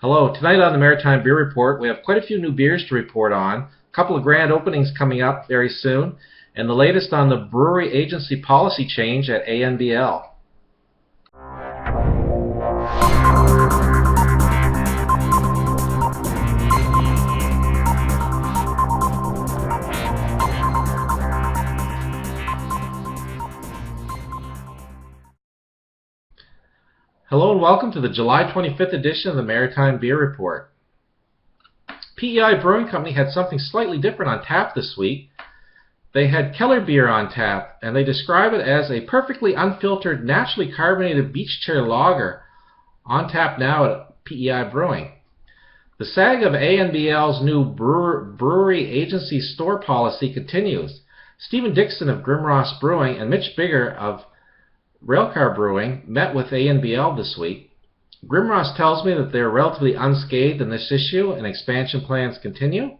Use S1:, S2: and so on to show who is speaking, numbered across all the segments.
S1: Hello, tonight on the Maritime Beer Report we have quite a few new beers to report on, a couple of grand openings coming up very soon, and the latest on the brewery agency policy change at ANBL. Hello and welcome to the July 25th edition of the Maritime Beer Report. PEI Brewing Company had something slightly different on tap this week. They had Keller Beer on tap, and they describe it as a perfectly unfiltered, naturally carbonated beach chair lager on tap now at PEI Brewing. The saga of ANBL's new brewery agency store policy continues. Stephen Dixon of Grimross Brewing and Mitch Bigger of Railcar Brewing met with ANBL this week. Grimross tells me that they are relatively unscathed in this issue and expansion plans continue.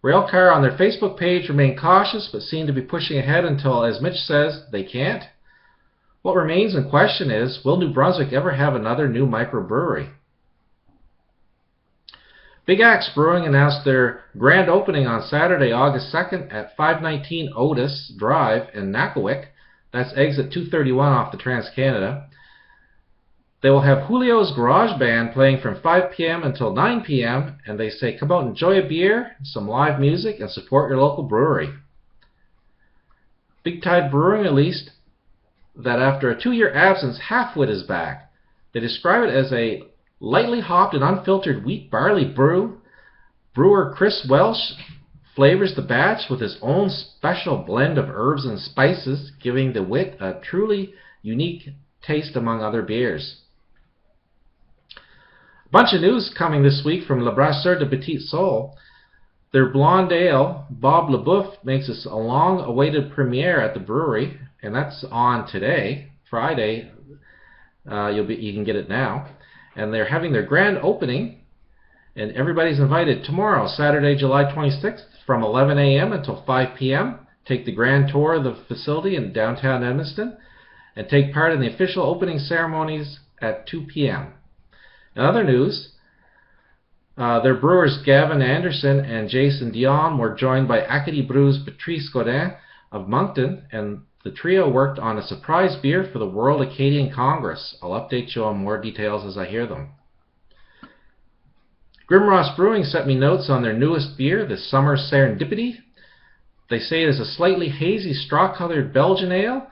S1: Railcar on their Facebook page remain cautious but seem to be pushing ahead until, as Mitch says, they can't. What remains in question is, will New Brunswick ever have another new microbrewery? Big Axe Brewing announced their grand opening on Saturday, August 2nd at 519 Otis Drive in Nackawic. That's exit 231 off the Trans-Canada. They will have Julio's Garage Band playing from 5 p.m. until 9 p.m. and they say come out and enjoy a beer, some live music, and support your local brewery. Big Tide Brewing released that after a 2-year absence, Haffe Wit is back. They describe it as a lightly hopped and unfiltered wheat barley brew. Brewer Chris Welch flavors the batch with his own special blend of herbs and spices, giving the wit a truly unique taste among other beers. A bunch of news coming this week from Le Brasseur de Petit-Sault. Their blonde ale, Bob LeBoeuf, makes its a long-awaited premiere at the brewery, and that's on today, Friday. You can get it now. And they're having their grand opening, and everybody's invited tomorrow, Saturday, July 26th, from 11 a.m. until 5 p.m. Take the grand tour of the facility in downtown Edmundston and take part in the official opening ceremonies at 2 p.m. In other news, their brewers Gavin Anderson and Jason Dion were joined by Acadie Brew's Patrice Godin of Moncton, and the trio worked on a surprise beer for the World Acadian Congress. I'll update you on more details as I hear them. Grimross Brewing sent me notes on their newest beer, the Summer Serendipity. They say it is a slightly hazy straw-colored Belgian ale.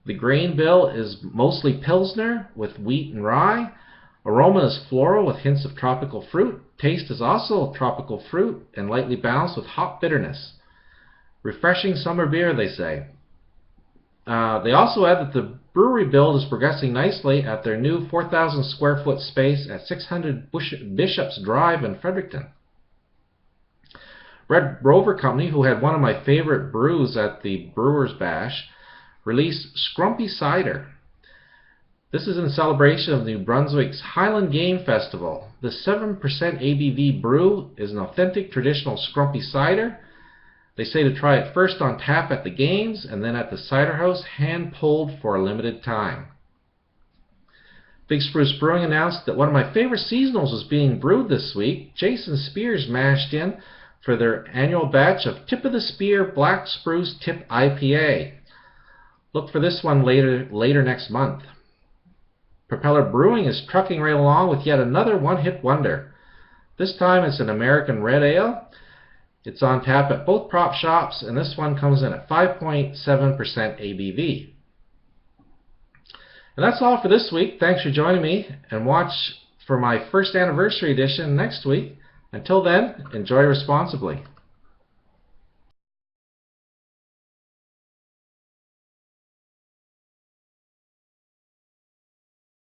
S1: The grain bill is mostly Pilsner with wheat and rye. Aroma is floral with hints of tropical fruit. Taste is also tropical fruit and lightly balanced with hop bitterness. Refreshing summer beer, they say. They also add that the brewery build is progressing nicely at their new 4,000 square foot space at 600 Bishops Drive in Fredericton. Red Rover Company, who had one of my favorite brews at the Brewers Bash, released Scrumpy Cider. This is in celebration of New Brunswick's Highland Game Festival. The 7% ABV brew is an authentic traditional Scrumpy Cider. They say to try it first on tap at the games and then at the cider house, hand-pulled for a limited time. Big Spruce Brewing announced that one of my favorite seasonals was being brewed this week. Jason Spears mashed in for their annual batch of Tip of the Spear Black Spruce Tip IPA. Look for this one later next month. Propeller Brewing is trucking right along with yet another one-hit wonder. This time it's an American red ale. It's on tap at both prop shops, and this one comes in at 5.7% ABV. And that's all for this week. Thanks for joining me, and watch for my first anniversary edition next week. Until then, enjoy responsibly.